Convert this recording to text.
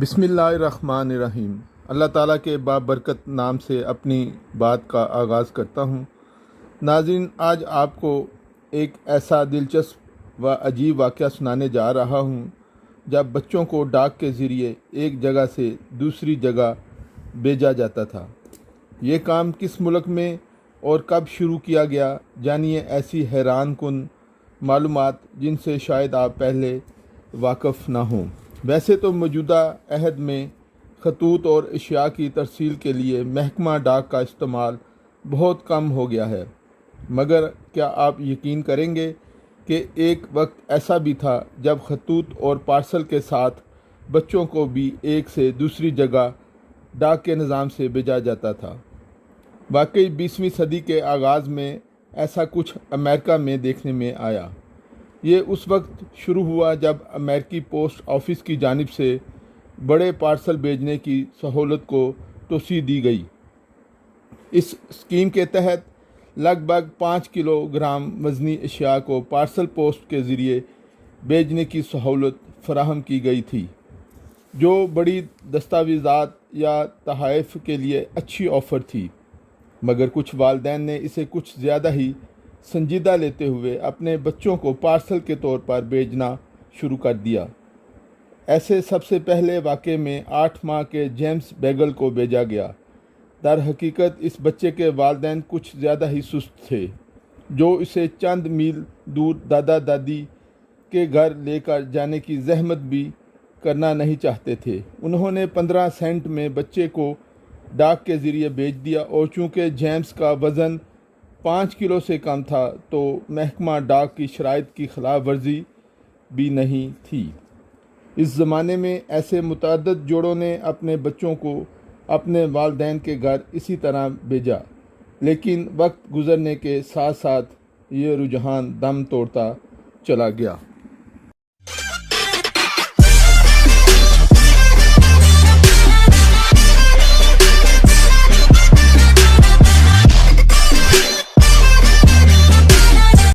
बिस्मिल्लाहिर्रहमानिर्रहीम। अल्लाह ताला के बाबरकत नाम से अपनी बात का आगाज़ करता हूँ। नाज़रीन, आज आपको एक ऐसा दिलचस्प व अजीब वाक़या सुनाने जा रहा हूँ जब बच्चों को डाक के ज़रिए एक जगह से दूसरी जगह भेजा जाता था। ये काम किस मुल्क में और कब शुरू किया गया, जानिए ऐसी हैरान कुन मालूमात जिनसे शायद आप पहले वाकिफ़ ना हों। वैसे तो मौजूदा अहद में खतूत और अशिया की तरसील के लिए महकमा डाक का इस्तेमाल बहुत कम हो गया है, मगर क्या आप यकीन करेंगे कि एक वक्त ऐसा भी था जब खतूत और पार्सल के साथ बच्चों को भी एक से दूसरी जगह डाक के निज़ाम से भेजा जाता था। वाकई 20वीं सदी के आगाज़ में ऐसा कुछ अमेरिका में देखने में आया। ये उस वक्त शुरू हुआ जब अमेरिकी पोस्ट ऑफिस की जानिब से बड़े पार्सल भेजने की सहूलत को तोसी दी गई। इस स्कीम के तहत लगभग 5 किलोग्राम वज़नी अशिया को पार्सल पोस्ट के ज़रिए भेजने की सहूलत फराहम की गई थी, जो बड़ी दस्तावेज़ात या तोहफ़े के लिए अच्छी ऑफ़र थी। मगर कुछ वालिदैन ने इसे कुछ ज़्यादा ही संजीदा लेते हुए अपने बच्चों को पार्सल के तौर पर भेजना शुरू कर दिया। ऐसे सबसे पहले वाक़े में 8 माह के जेम्स बेगल को भेजा गया। दर हकीकत इस बच्चे के वालिदैन कुछ ज़्यादा ही सुस्त थे, जो इसे चंद मील दूर दादा दादी के घर लेकर जाने की जहमत भी करना नहीं चाहते थे। उन्होंने 15 सेंट में बच्चे को डाक के ज़रिए भेज दिया, और चूँकि जेम्स का वज़न 5 किलो से कम था तो महकमा डाक की शराइत की खिलाफ वर्जी भी नहीं थी। इस ज़माने में ऐसे मुतअद्दिद जोड़ों ने अपने बच्चों को अपने वालिदैन के घर इसी तरह भेजा, लेकिन वक्त गुज़रने के साथ साथ ये रुझान दम तोड़ता चला गया।